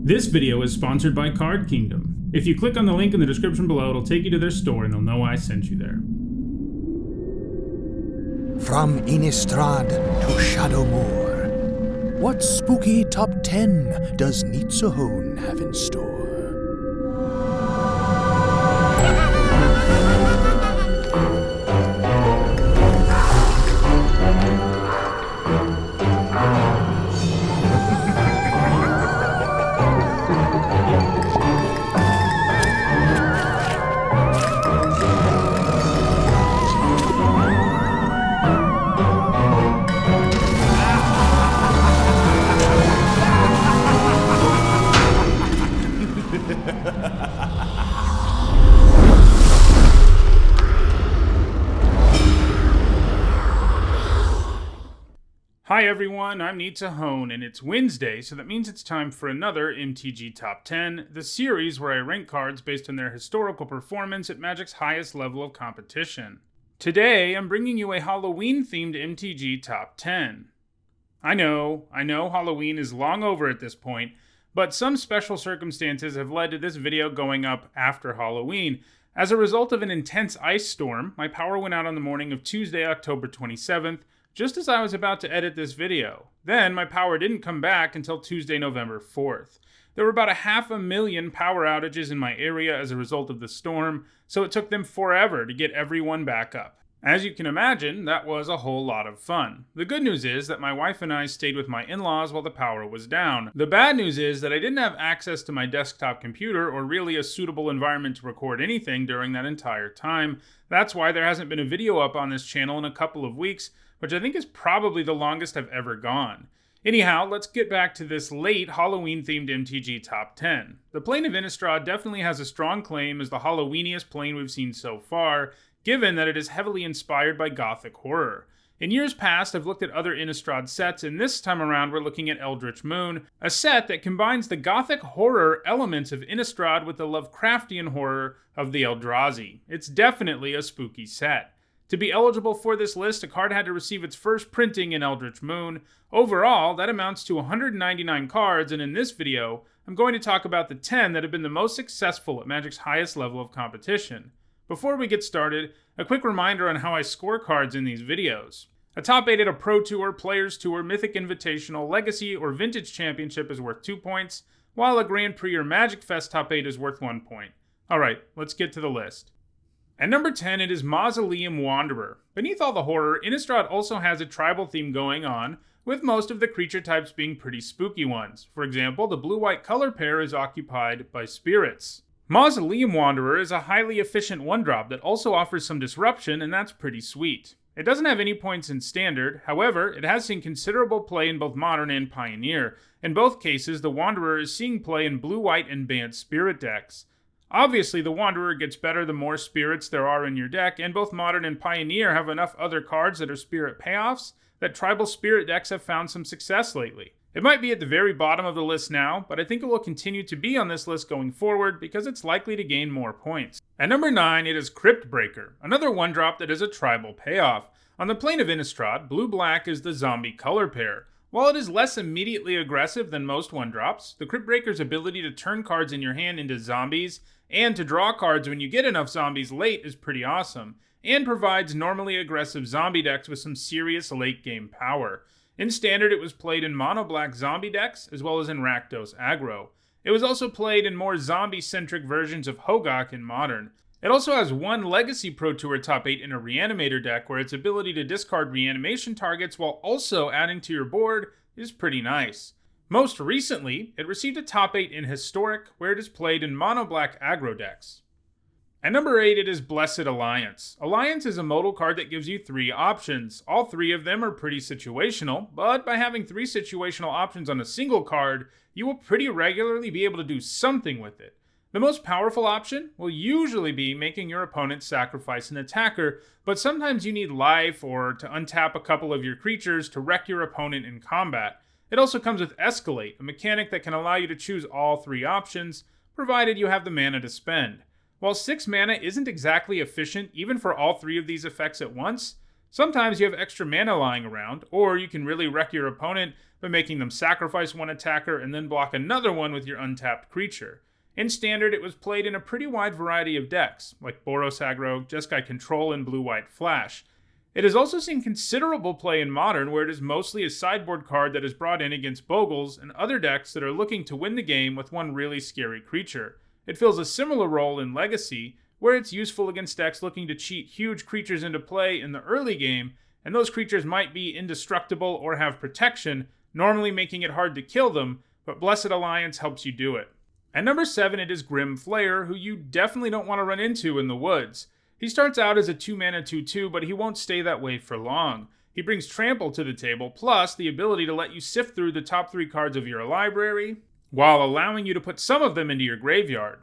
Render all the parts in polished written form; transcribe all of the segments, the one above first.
This video is sponsored by Card Kingdom. If you click on the link in the description below, it'll take you to their store and they'll know I sent you there. From Innistrad to Shadowmoor, what spooky top 10 does Nitsuhone have in store? Hi everyone, I'm Nitsuhone, and it's Wednesday, so that means it's time for another MTG Top 10, the series where I rank cards based on their historical performance at Magic's highest level of competition. Today, I'm bringing you a Halloween-themed MTG Top 10. I know Halloween is long over at this point, but some special circumstances have led to this video going up after Halloween. As a result of an intense ice storm, my power went out on the morning of Tuesday, October 27th, just as I was about to edit this video. Then my power didn't come back until Tuesday, November 4th. There were about 500,000 power outages in my area as a result of the storm, so it took them forever to get everyone back up. As you can imagine, that was a whole lot of fun. The good news is that my wife and I stayed with my in-laws while the power was down. The bad news is that I didn't have access to my desktop computer or really a suitable environment to record anything during that entire time. That's why there hasn't been a video up on this channel in a couple of weeks, which I think is probably the longest I've ever gone. Anyhow, let's get back to this late Halloween-themed MTG Top 10. The Plane of Innistrad definitely has a strong claim as the Halloweeniest plane we've seen so far, given that it is heavily inspired by Gothic horror. In years past, I've looked at other Innistrad sets, and this time around we're looking at Eldritch Moon, a set that combines the Gothic horror elements of Innistrad with the Lovecraftian horror of the Eldrazi. It's definitely a spooky set. To be eligible for this list, a card had to receive its first printing in Eldritch Moon. Overall, that amounts to 199 cards, and in this video, I'm going to talk about the 10 that have been the most successful at Magic's highest level of competition. Before we get started, a quick reminder on how I score cards in these videos. A top 8 at a Pro Tour, Players Tour, Mythic Invitational, Legacy, or Vintage Championship is worth 2 points, while a Grand Prix or Magic Fest top 8 is worth 1 point. Alright, let's get to the list. At number 10, it is Mausoleum Wanderer. Beneath all the horror, Innistrad also has a tribal theme going on, with most of the creature types being pretty spooky ones. For example, the blue-white color pair is occupied by spirits. Mausoleum Wanderer is a highly efficient 1-drop that also offers some disruption, and that's pretty sweet. It doesn't have any points in Standard, however, it has seen considerable play in both Modern and Pioneer. In both cases, the Wanderer is seeing play in blue-white and banned spirit decks. Obviously, the Wanderer gets better the more spirits there are in your deck, and both Modern and Pioneer have enough other cards that are spirit payoffs that tribal spirit decks have found some success lately. It might be at the very bottom of the list now, but I think it will continue to be on this list going forward because it's likely to gain more points. At number 9, it is Cryptbreaker, another 1-drop that is a tribal payoff. On the Plane of Innistrad, blue-black is the zombie color pair. While it is less immediately aggressive than most 1-drops, the Cryptbreaker's ability to turn cards in your hand into zombies and to draw cards when you get enough zombies late is pretty awesome, and provides normally aggressive zombie decks with some serious late-game power. In Standard, it was played in mono-black zombie decks, as well as in Rakdos aggro. It was also played in more zombie-centric versions of Hogak in Modern. It also has one Legacy Pro Tour top 8 in a Reanimator deck, where its ability to discard reanimation targets while also adding to your board is pretty nice. Most recently, it received a top 8 in Historic, where it is played in mono-black aggro decks. At number 8, it is Blessed Alliance. Alliance is a modal card that gives you 3 options. All 3 of them are pretty situational, but by having 3 situational options on a single card, you will pretty regularly be able to do something with it. The most powerful option will usually be making your opponent sacrifice an attacker, but sometimes you need life or to untap a couple of your creatures to wreck your opponent in combat. It also comes with Escalate, a mechanic that can allow you to choose all 3 options, provided you have the mana to spend. While 6 mana isn't exactly efficient even for all 3 of these effects at once, Sometimes you have extra mana lying around, or you can really wreck your opponent by making them sacrifice one attacker and then block another one with your untapped creature. In Standard, it was played in a pretty wide variety of decks, like Boros Aggro, Jeskai Control, and Blue-White Flash. It has also seen considerable play in Modern, where it is mostly a sideboard card that is brought in against Bogles and other decks that are looking to win the game with one really scary creature. It fills a similar role in Legacy, where it's useful against decks looking to cheat huge creatures into play in the early game, and those creatures might be indestructible or have protection, normally making it hard to kill them, but Blessed Alliance helps you do it. At number 7, it is Grim Flayer, who you definitely don't want to run into in the woods. He starts out as a 2-mana 2/2, but he won't stay that way for long. He brings Trample to the table, plus the ability to let you sift through the top 3 cards of your library, while allowing you to put some of them into your graveyard.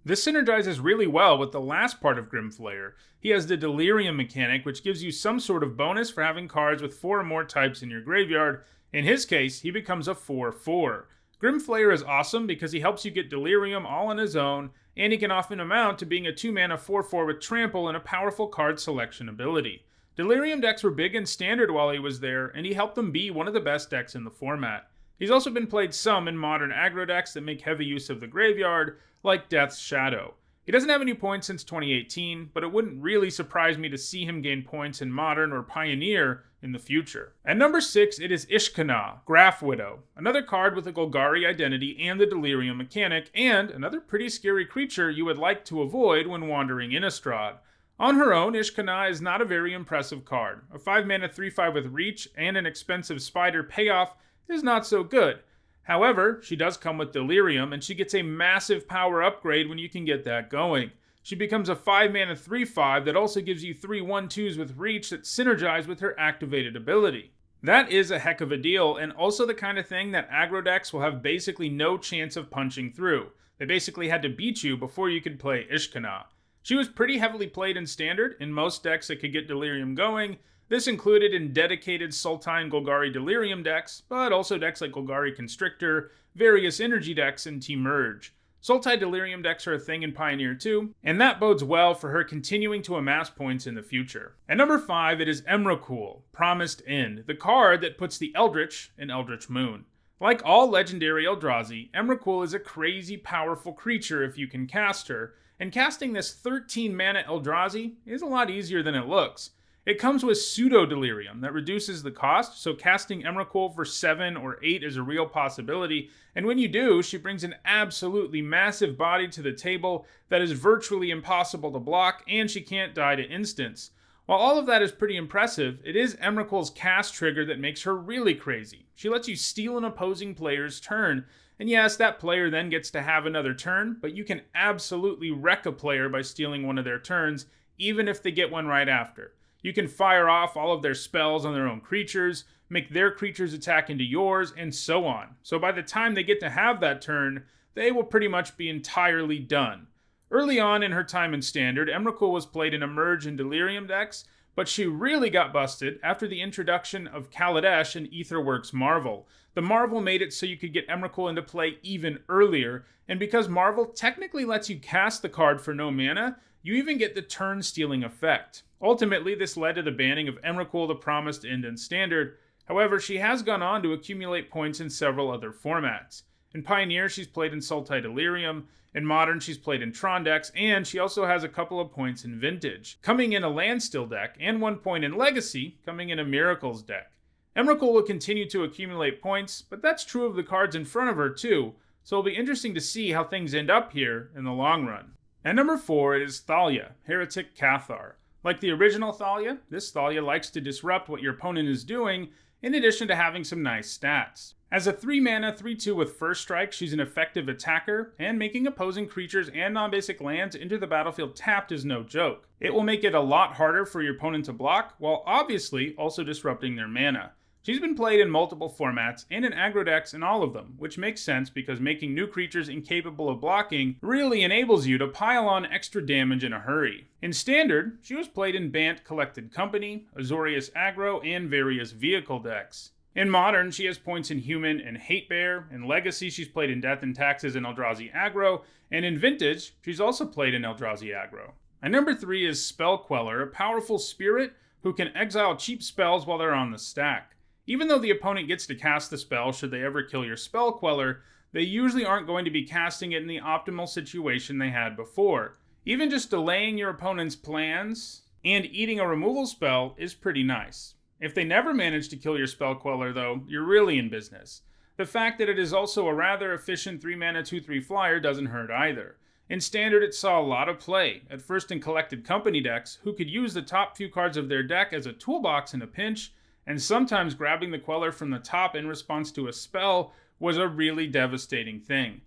This synergizes really well with the last part of Grim Flayer. He has the Delirium mechanic, which gives you some sort of bonus for having cards with 4 or more types in your graveyard. In his case, he becomes a 4/4. Grim Flayer is awesome because he helps you get Delirium all on his own, and he can often amount to being a 2-mana 4/4 with Trample and a powerful card selection ability. Delirium decks were big in Standard while he was there, and he helped them be one of the best decks in the format. He's also been played some in Modern aggro decks that make heavy use of the graveyard, like Death's Shadow. He doesn't have any points since 2018, but it wouldn't really surprise me to see him gain points in Modern or Pioneer in the future. At number 6, it is Ishkana, Graph Widow, another card with a Golgari identity and the Delirium mechanic, and another pretty scary creature you would like to avoid when wandering Innistrad. On her own, Ishkana is not a very impressive card. A 5-mana 3/5 with Reach and an expensive Spider payoff is not so good. However, she does come with Delirium, and she gets a massive power upgrade when you can get that going. She becomes a 5-mana 3/5 that also gives you 3 1/2s with Reach that synergize with her activated ability. That is a heck of a deal, and also the kind of thing that aggro decks will have basically no chance of punching through. They basically had to beat you before you could play Ishkana. She was pretty heavily played in Standard, in most decks that could get Delirium going. This included in dedicated Sultine Golgari Delirium decks, but also decks like Golgari Constrictor, various energy decks, and T-Merge. Sultai Delirium decks are a thing in Pioneer too, and that bodes well for her continuing to amass points in the future. At number 5, it is Emrakul, Promised End, the card that puts the Eldritch in Eldritch Moon. Like all legendary Eldrazi, Emrakul is a crazy powerful creature if you can cast her, and casting this 13-mana Eldrazi is a lot easier than it looks. It comes with Pseudo-Delirium that reduces the cost, so casting Emrakul for 7 or 8 is a real possibility, and when you do, she brings an absolutely massive body to the table that is virtually impossible to block, and she can't die to instants. While all of that is pretty impressive, it is Emrakul's cast trigger that makes her really crazy. She lets you steal an opposing player's turn, and yes, that player then gets to have another turn, but you can absolutely wreck a player by stealing one of their turns, even if they get one right after. You can fire off all of their spells on their own creatures, make their creatures attack into yours, and so on. So by the time they get to have that turn, they will pretty much be entirely done. Early on in her time in Standard, Emrakul was played in Emerge and Delirium decks, but she really got busted after the introduction of Kaladesh and Aetherworks Marvel. The Marvel made it so you could get Emrakul into play even earlier, and because Marvel technically lets you cast the card for no mana, you even get the turn-stealing effect. Ultimately, this led to the banning of Emrakul the Promised End in Standard. However, she has gone on to accumulate points in several other formats. In Pioneer, she's played in Sultai Delirium. In Modern, she's played in Tron decks, and she also has a couple of points in Vintage, coming in a Landstill deck, and 1 point in Legacy, coming in a Miracles deck. Emrakul will continue to accumulate points, but that's true of the cards in front of her too, so it'll be interesting to see how things end up here in the long run. At number 4, it is Thalia, Heretic Cathar. Like the original Thalia, this Thalia likes to disrupt what your opponent is doing, in addition to having some nice stats. As a 3-mana 3/2 with First Strike, she's an effective attacker, and making opposing creatures and non-basic lands into the battlefield tapped is no joke. It will make it a lot harder for your opponent to block, while obviously also disrupting their mana. She's been played in multiple formats and in aggro decks in all of them, which makes sense because making new creatures incapable of blocking really enables you to pile on extra damage in a hurry. In Standard, she was played in Bant Collected Company, Azorius Aggro, and various vehicle decks. In Modern, she has points in Human and Hate Bear. In Legacy, she's played in Death and Taxes and Eldrazi Aggro, and in Vintage, she's also played in Eldrazi Aggro. And number 3 is Spellqueller, a powerful spirit, who can exile cheap spells while they're on the stack. Even though the opponent gets to cast the spell should they ever kill your Spellqueller, they usually aren't going to be casting it in the optimal situation they had before. Even just delaying your opponent's plans and eating a removal spell is pretty nice. If they never manage to kill your Spellqueller though, you're really in business. The fact that it is also a rather efficient 3-mana 2/3 flyer doesn't hurt either. In Standard, it saw a lot of play, at first in Collected Company decks, who could use the top few cards of their deck as a toolbox in a pinch, and sometimes grabbing the Queller from the top in response to a spell was a really devastating thing.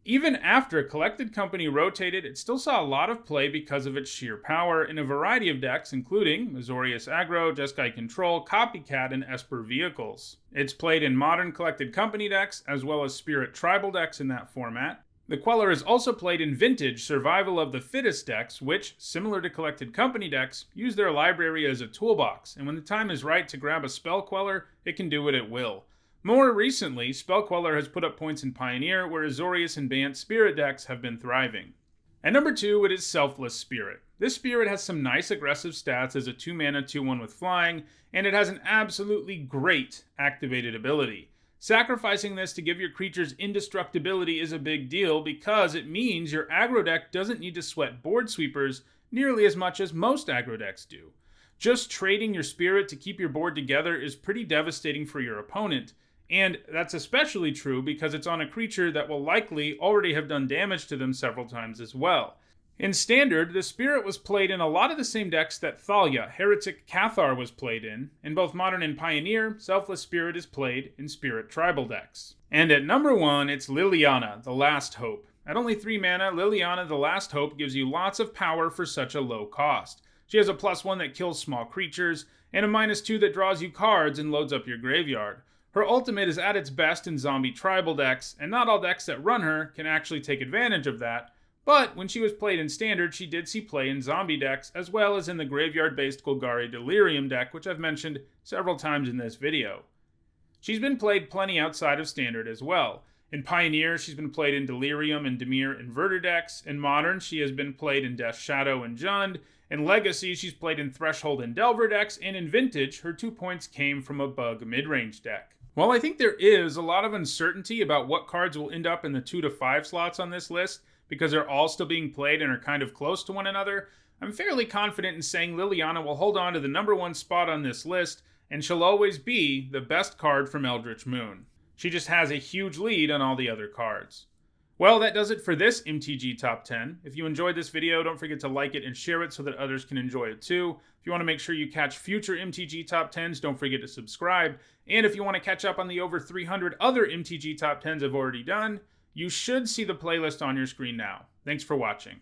Even after Collected Company rotated, it still saw a lot of play because of its sheer power in a variety of decks, including Azorius Aggro, Jeskai Control, Copycat, and Esper vehicles. It's played in modern Collected Company decks, as well as Spirit Tribal decks in that format. The Queller is also played in Vintage Survival of the Fittest decks, which, similar to Collected Company decks, use their library as a toolbox, and when the time is right to grab a Spellqueller, it can do what it will. More recently, Spellqueller has put up points in Pioneer, where Azorius and Bant Spirit decks have been thriving. At number 2, it is Selfless Spirit. This spirit has some nice aggressive stats as a 2-mana 2/1 with flying, and it has an absolutely great activated ability. Sacrificing this to give your creatures indestructibility is a big deal because it means your aggro deck doesn't need to sweat board sweepers nearly as much as most aggro decks do. Just trading your spirit to keep your board together is pretty devastating for your opponent, and that's especially true because it's on a creature that will likely already have done damage to them several times as well. In Standard, the Spirit was played in a lot of the same decks that Thalia, Heretic Cathar was played in both Modern and Pioneer, Selfless Spirit is played in Spirit Tribal decks. And at number 1, it's Liliana, the Last Hope. At only 3 mana, Liliana, the Last Hope gives you lots of power for such a low cost. She has a +1 that kills small creatures, and a -2 that draws you cards and loads up your graveyard. Her ultimate is at its best in zombie tribal decks, and not all decks that run her can actually take advantage of that. But when she was played in Standard, she did see play in zombie decks, as well as in the graveyard-based Golgari Delirium deck, which I've mentioned several times in this video. She's been played plenty outside of Standard as well. In Pioneer, she's been played in Delirium and Dimir Inverter decks. In Modern, she has been played in Death Shadow and Jund. In Legacy, she's played in Threshold and Delver decks, and in Vintage, her 2 points came from a Bug midrange deck. While I think there is a lot of uncertainty about what cards will end up in the 2 to 5 slots on this list, because they're all still being played and are kind of close to one another, I'm fairly confident in saying Liliana will hold on to the number 1 spot on this list, and she'll always be the best card from Eldritch Moon. She just has a huge lead on all the other cards. Well, that does it for this MTG Top 10. If you enjoyed this video, don't forget to like it and share it so that others can enjoy it too. If you want to make sure you catch future MTG Top 10s, don't forget to subscribe. And if you want to catch up on the over 300 other MTG Top 10s I've already done, you should see the playlist on your screen now. Thanks for watching.